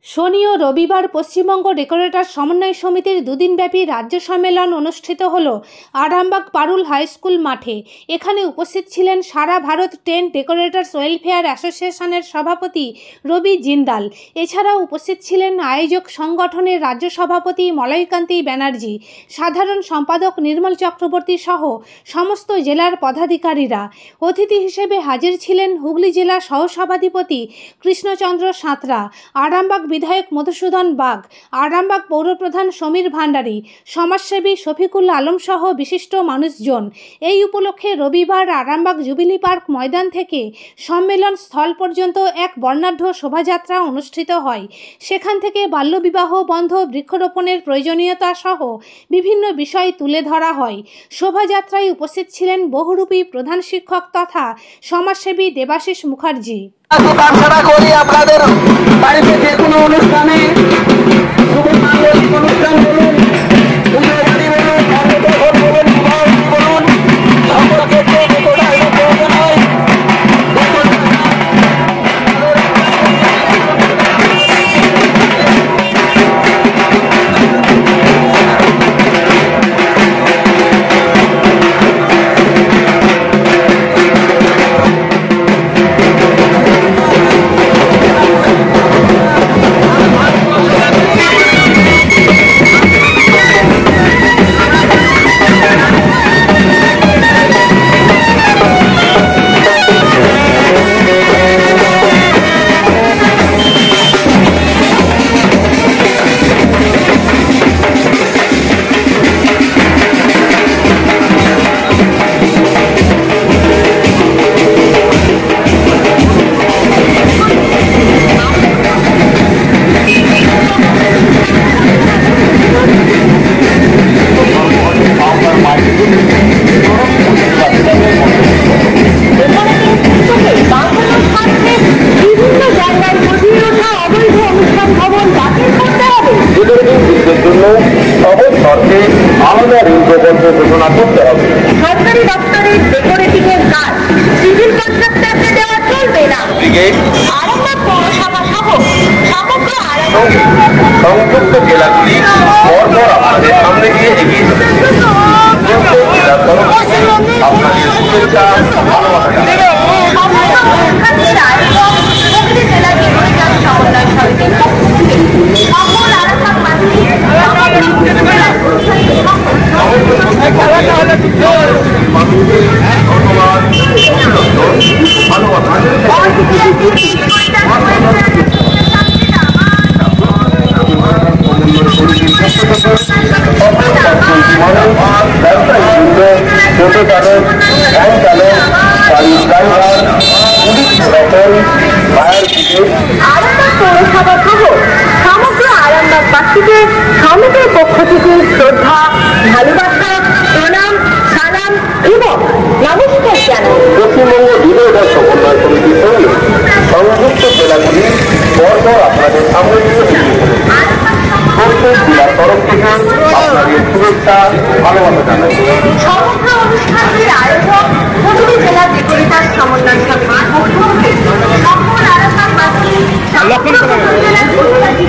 শনি ও রবিবার পশ্চিমবঙ্গ ডেকোরেটর সমন্বয় সমিতির দুদিনব্যাপী রাজ্য সম্মেলন অনুষ্ঠিত হল আরামবাগ পারুল হাই স্কুল মাঠে। এখানে উপস্থিত ছিলেন সারা ভারত টেন্ট ডেকোরেটরস ওয়েলফেয়ার অ্যাসোসিয়েশনের সভাপতি রবি জিন্দাল। এছাড়াও উপস্থিত ছিলেন আয়োজক সংগঠনের রাজ্য সভাপতি মলয়কান্তি ব্যানার্জি, সাধারণ সম্পাদক নির্মল চক্রবর্তী সহ সমস্ত জেলার পদাধিকারীরা। অতিথি হিসেবে হাজির ছিলেন হুগলি জেলা সহসভাধিপতি কৃষ্ণচন্দ্র সাঁতরা, আরামবাগ বিধায়ক মধুসূদন বাগ, আরামবাগ পৌরপ্রধান সমীর ভান্ডারী, সমাজসেবী শফিকুল আলম সহ বিশিষ্ট মানুষজন। এই উপলক্ষে রবিবার আরামবাগ জুবিলি পার্ক ময়দান থেকে সম্মেলন স্থল পর্যন্ত এক বর্ণাঢ্য শোভাযাত্রা অনুষ্ঠিত হয়। সেখান থেকে বাল্যবিবাহ বন্ধ, বৃক্ষরোপণের প্রয়োজনীয়তা সহ বিভিন্ন বিষয় তুলে ধরা হয়। শোভাযাত্রায় উপস্থিত ছিলেন বহুরূপী প্রধান শিক্ষক তথা সমাজসেবী দেবাশিস মুখার্জি। দোকান ছাড়া করি আপনাদের বাড়িতে যে কোনো অনুষ্ঠানে, অনুষ্ঠান বলুন, পুজো বাড়ি বলুন, অন্নপ্রাশন বলুন, বিবাহ বলুন, সম্পর্কে প্রয়োজন হয়। ঘোষণা করতে হবে। সরকারি দপ্তরের ডেকোরেটিংয়ের কাজ সিভিল কন্ট্রাক্টরকে দেওয়া চলবে না। আরামবাগ পৌরসভা সহ সমগ্র সংযুক্ত জেলাগুলি পরপর আপনাদের সামনে গিয়ে এগিয়ে আপনাদের শুভেচ্ছা টোটো চালক, ভ্যান চালক, গাড়ির ড্রাইভার, পুলিশ প্রশাসন, ফায়ার ব্রিগেড, আরামবাগ পৌরসভা সহ সমগ্র আরামবাগবাসীকে সমিতির পক্ষ থেকে শ্রদ্ধা, ভালোবাসা, প্রণাম, সালাম এবং নমস্কার জানাই। পশ্চিমবঙ্গ ডেকোরেটর সমন্বয় সমিতির সঙ্গে সংযুক্ত জেলাগুলি পরপর আপনাদের সামনে প্রত্যেক জেলার তরফ থেকে আপনাদের শুভেচ্ছা ভালোবাসা জানাই। সমগ্র অনুষ্ঠানটির আয়োজক হুগলি জেলা ডেকোরেটর সমন্বয় সমিতি, সকল আরামবাগবাসী, সমগ্র হুগলি জেলার প্রতিবাসী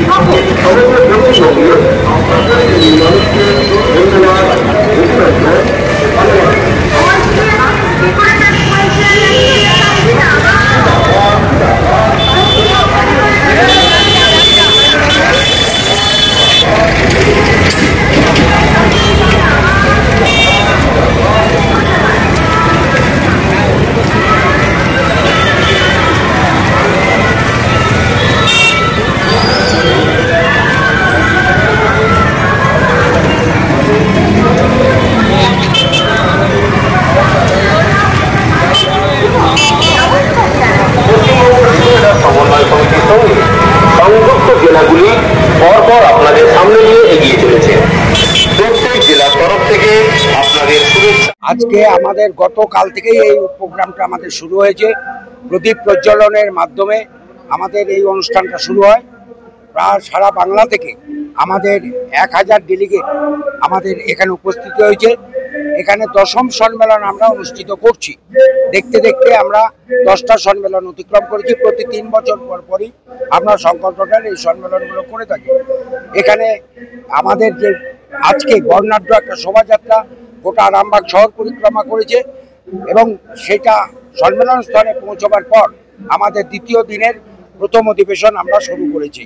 সংযুক্ত জেলাগুলি পরপর আপনাদের সামনে নিয়ে এগিয়ে চলেছে। প্রত্যেক জেলার তরফ থেকে আপনাদের শুভেচ্ছা। আজকে আমাদের গতকাল থেকেই এই প্রোগ্রামটা আমাদের শুরু হয়েছে। প্রদীপ প্রজ্বলনের মাধ্যমে আমাদের এই অনুষ্ঠানটা শুরু হয়। প্রায় সারা বাংলা থেকে আমাদের 1000 ডেলিগেট আমাদের এখানে উপস্থিত হয়েছে। এখানে 10ম সম্মেলন আমরা অনুষ্ঠিত করছি। দেখতে দেখতে আমরা 10টা সম্মেলন অতিক্রম করেছি। প্রতি 3 বছর পর পরই আমরা সংগঠনের এই সম্মেলনগুলো করে থাকি। এখানে আমাদের যে আজকে বর্ণাঢ্য একটা শোভাযাত্রা গোটা আরামবাগ শহর পরিক্রমা করেছে এবং সেটা সম্মেলন স্থলে পৌঁছবার পর আমাদের দ্বিতীয় দিনের প্রথম অধিবেশন আমরা শুরু করেছি।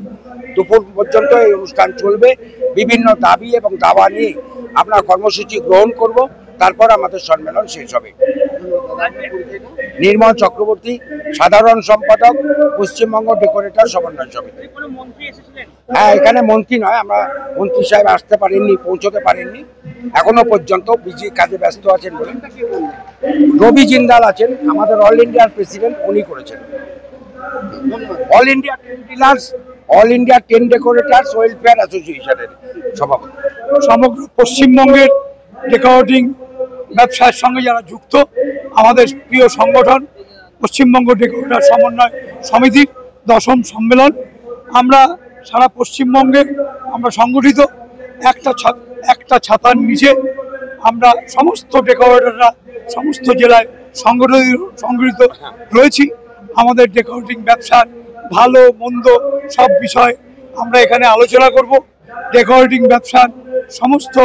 দুপুর পর্যন্ত এই অনুষ্ঠান চলবে। বিভিন্ন দাবি এবং দাওয়া নিয়ে আমরা কর্মসূচি গ্রহণ করব, তারপর আমাদের সম্মেলন শেষ হবে। নির্মল চক্রবর্তী, সাধারণ সম্পাদক, পশ্চিমবঙ্গ ডেকোরেটর সমন্বয় সমিতি। হ্যাঁ, এখানে মন্ত্রী নয়, আমরা মন্ত্রী সাহেব আসতে পারেননি, পৌঁছতে পারেননি এখনো পর্যন্ত, বিজি কাজে ব্যস্ত আছেন বলে। রবি জিন্দাল আছেন, আমাদের অল ইন্ডিয়ার প্রেসিডেন্ট, উনি করেছেন। All India tent dealers, all India tent decorators welfare অ্যাসোসিয়েশনের সভাপতি। সমগ্র পশ্চিমবঙ্গের ডেকোরেটিং ব্যবসার সঙ্গে যারা যুক্ত, আমাদের প্রিয় সংগঠন পশ্চিমবঙ্গ ডেকোরেটর সমন্বয় সমিতি 10ম সম্মেলন। আমরা সারা পশ্চিমবঙ্গে আমরা সংগঠিত, একটা ছাতার নিচে আমরা সমস্ত ডেকোরেটররা সমস্ত জেলায় সংগঠিত রয়েছি। আমাদের ডেকোরেটিং ব্যবসার ভালো মন্দ সব বিষয় আমরা এখানে আলোচনা করব। ডেকোরেটিং ব্যবসার সমস্ত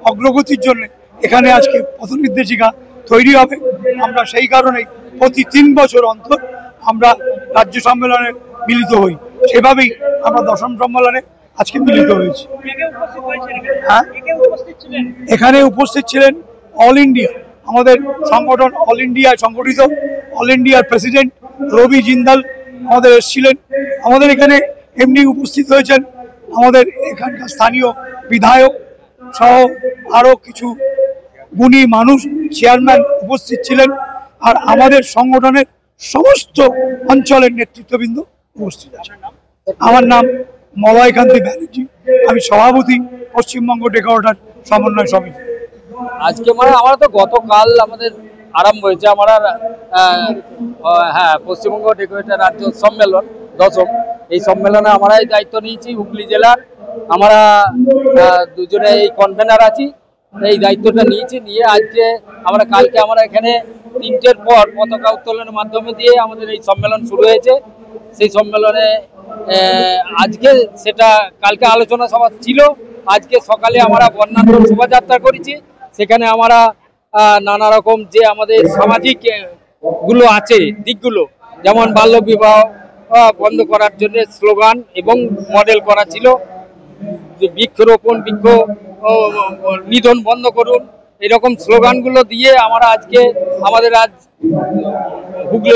অগ্রগতির জন্য এখানে আজকে পথনির্দেশিকা তৈরি হবে। আমরা সেই কারণেই প্রতি 3 বছর অন্তর আমরা রাজ্য সম্মেলনে মিলিত হই। সেভাবেই আমরা 10ম সম্মেলনে আজকে মিলিত হয়েছি। হ্যাঁ, এখানে উপস্থিত ছিলেন অল ইন্ডিয়া, আমাদের সংগঠন অল ইন্ডিয়ায় সংগঠিত অল ইন্ডিয়ার প্রেসিডেন্ট রবি জিন্দাল আমাদের এসেছিলেন। আমাদের এখানে এমনি উপস্থিত হয়েছেন আমাদের এখানকার স্থানীয় বিধায়ক সহ আরও কিছু গুণী মানুষ, চেয়ারম্যান উপস্থিত ছিলেন। আর আমাদের সংগঠনের সমস্ত অঞ্চলের নেতৃত্ববৃন্দ উপস্থিত আছেন। আমার নাম মলয়কান্তি ব্যানার্জি, আমি সভাপতি পশ্চিমবঙ্গ ডেকোরেটর সমন্বয় সমিতি। আজকে মানে আমরা তো গতকাল আমাদের আরম্ভ হয়েছে আমরা হ্যাঁ পশ্চিমবঙ্গ ডেকোরেটর রাজ্য সম্মেলন 10ম। এই সম্মেলনে আমরা এই দায়িত্ব নিয়েছি হুগলি জেলার। আমরা দুজনে এই কনভেনার আছি, এই দায়িত্বটা নিয়েছি। নিয়ে আজকে কালকে আমরা এখানে 3টের পর পতাকা উত্তোলনের মাধ্যমে দিয়ে আমাদের এই সম্মেলন শুরু হয়েছে। সেই সম্মেলনে আজকে সেটা কালকে আলোচনা সভা ছিল, আজকে সকালে আমরা বর্ণাঢ্য শোভাযাত্রা করেছি। সেখানে আমরা নানা রকম যে আমাদের সামাজিক গুলো আছে দিকগুলো, যেমন বাল্যবিবাহ বন্ধ করার জন্য স্লোগান এবং মডেল করা ছিল, বৃক্ষরোপণ, বৃক্ষ নিধন বন্ধ করুন, এরকম স্লোগানগুলো দিয়ে আমরা আজকে আমাদের হুগলি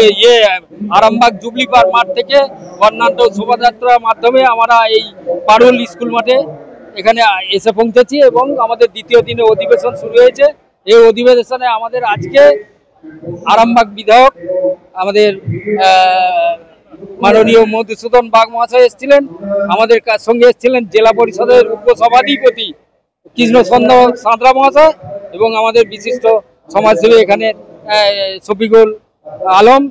আরামবাগ জুবলি পার্ক মাঠ থেকে বর্ণাঢ্য শোভাযাত্রার মাধ্যমে আমরা এই পারুল স্কুল মাঠে এখানে এসে পৌঁছেছি এবং আমাদের দ্বিতীয় দিনে অধিবেশন শুরু হয়েছে। এই অধিবেশনে আমাদের আজকে আরামবাগ বিধায়ক আমাদের মাননীয় মধুসূদন বাগ মহাশয় এসেছিলেন। আমাদের সঙ্গে এসেছিলেন জেলা পরিষদের উপসভাধিপতি কৃষ্ণচন্দ্র সাঁতরা মহাশয় এবং আমাদের বিশিষ্ট সমাজসেবী এখানে শফিকুল আলম।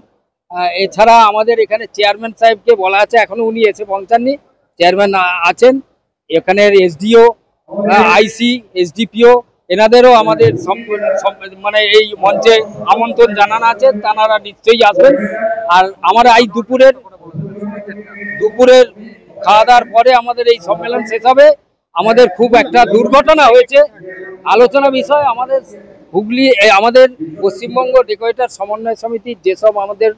এছাড়া আমাদের এখানে চেয়ারম্যান সাহেবকে বলা আছে, এখনো উনি এসে পৌঁছাননি। চেয়ারম্যান আছেন এখানের, এসডিও, আইসি, এসডিপিও, এনাদেরও আমাদের মানে এই মঞ্চে আমন্ত্রণ জানানো আছে, তারা নিশ্চয়ই আসবেন। আর আমরা এই দুপুরের খাওয়া দাওয়ার পরে আমাদের এই সম্মেলন শেষ হবে। আমাদের খুব একটা দুর্ঘটনা হয়েছে, আলোচনা বিষয় আমাদের হুগলি আমাদের পশ্চিমবঙ্গ ডেকোরেটর সমন্বয় সমিতির যেসব আমাদের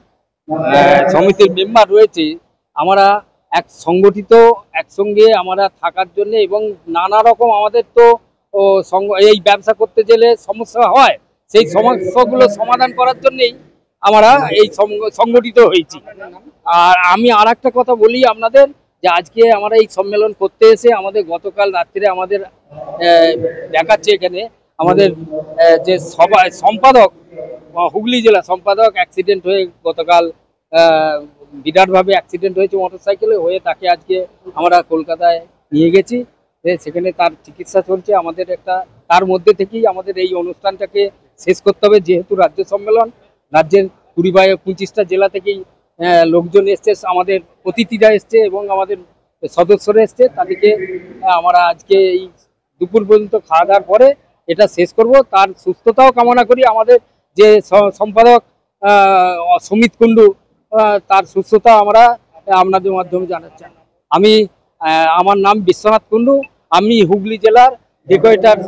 সমিতির মেম্বার রয়েছে, আমরা সংগঠিত একসঙ্গে আমরা থাকার জন্য এবং নানা রকম আমাদের তো এই ব্যবসা করতে গেলে সমস্যা হয়, সেই সমস্যাগুলো সমাধান করার জন্যই আমরা এই সংগঠিত হয়েছি। আর আমি আর একটা কথা বলি আপনাদের, যে আজকে আমরা এই সম্মেলন করতে এসে আমাদের গতকাল রাত্রে আমাদের দেখাচ্ছে এখানে আমাদের যে সম্পাদক, হুগলি জেলা সম্পাদক অ্যাক্সিডেন্ট হয়ে গতকাল বিরাটভাবে অ্যাক্সিডেন্ট হয়েছে মোটরসাইকেলে হয়ে, তাকে আজকে আমরা কলকাতায় নিয়ে গেছি। সেখানে তার চিকিৎসা চলছে। আমাদের তার মধ্যে থেকেই আমাদের এই অনুষ্ঠানটাকে শেষ করতে হবে, যেহেতু রাজ্য সম্মেলন, রাজ্যের 25টা জেলা থেকেই লোকজন এসছে, আমাদের অতিথিরা এসছে এবং আমাদের সদস্যরা এসছে। তাদেরকে আমরা আজকে এই দুপুর পর্যন্ত খাওয়া দাওয়ার পরে এটা শেষ করব। তার সুস্থতাও কামনা করি। আমাদের যে সম্পাদক সুমিত কুণ্ডু, তার সুস্থতা আমরা আপনাদের মাধ্যমে জানাচ্ছি। আমার নাম বিশ্বনাথ কুণ্ডু, আমি হুগলি জেলার ডেকোরেটর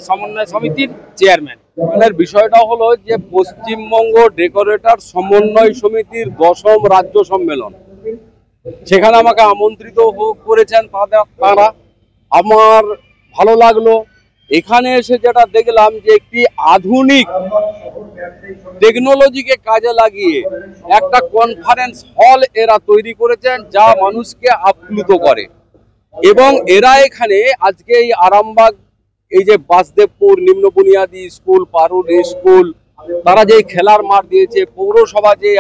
সমন্বয় সমিতির চেয়ারম্যান। এর বিষয়টা হলো যে পশ্চিমবঙ্গ ডেকোরেটর সমন্বয় সমিতির 10ম রাজ্য সম্মেলন, সেখানে আমাকে আমন্ত্রিত করেছেন তারা। আমার ভালো লাগলো। এখানে এসে যেটা দেখলাম যে একটি আধুনিক টেকনোলজিকে কাজে লাগিয়ে একটা কনফারেন্স হল এরা তৈরি করেছেন, যা মানুষকে আপ্লুত করে। এবং এরা এখানে আজকে এই আরামবাগ, এই যে বাসদেবপুর নিম্ন বুনিয়াদী স্কুল, পারুল স্কুল, তারা যে খেলার মাঠ দিয়েছে, পৌরসভা যে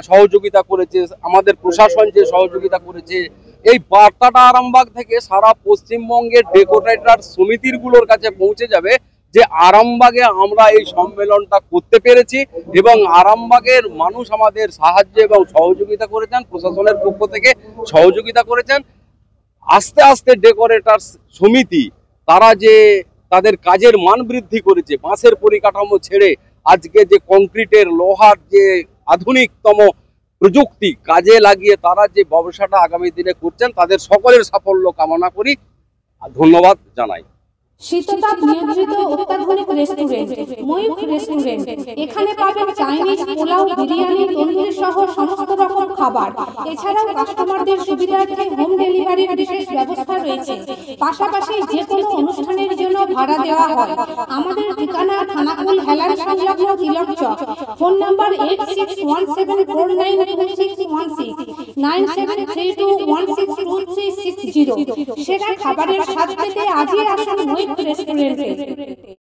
সহযোগিতা করেছে, আমাদের প্রশাসন যে সহযোগিতা করেছে, এই বার্তাটা আরামবাগ থেকে সারা পশ্চিমবঙ্গের ডেকোরেটর সমিতির গুলোর কাছে পৌঁছে যাবে যে আরামবাগে আমরা এই সম্মেলনটা করতে পেরেছি এবং আরামবাগের মানুষ আমাদের সাহায্য এবং সহযোগিতা করেছেন, প্রশাসনের পক্ষ থেকে সহযোগিতা করেছেন। আস্তে আস্তে ডেকোরেটর সমিতি তারা যে তাদের কাজের মান বৃদ্ধি করেছে, বাঁশের পরিকাঠামো ছেড়ে আজকে যে কংক্রিটের, লোহার যে আধুনিকতম প্রযুক্তি কাজে লাগিয়ে তারা যে ব্যবসাটা আগামী দিনে করছেন, তাদের সকলের সাফল্য কামনা করি, ধন্যবাদ জানাই। শীততাপ নিয়ন্ত্রিত অত্যাধুনিক রেস্টুরেন্ট ময়ূখ রেস্টুরেন্ট। এখানে পাবেন চাইনিজ, পোলাও, বিরিয়ানি, তন্দুরি সহ সমস্ত রকম খাবার। এছাড়াও কাস্টমারদের সুবিধার্থে হোম ডেলিভারির বিশেষ ব্যবস্থা রয়েছে। পাশাপাশি যে কোনো অনুষ্ঠানের জন্য ভাড়া দেওয়া হয়। আমাদের ঠিকানা খানাকুল হেলান সংলগ্ন তিলক চক। Phone number 8617492616 9732162360। সেরা খাবারের স্বাদ পেতে আজই আসুন ময়ূখ রেস্টুরেন্টে।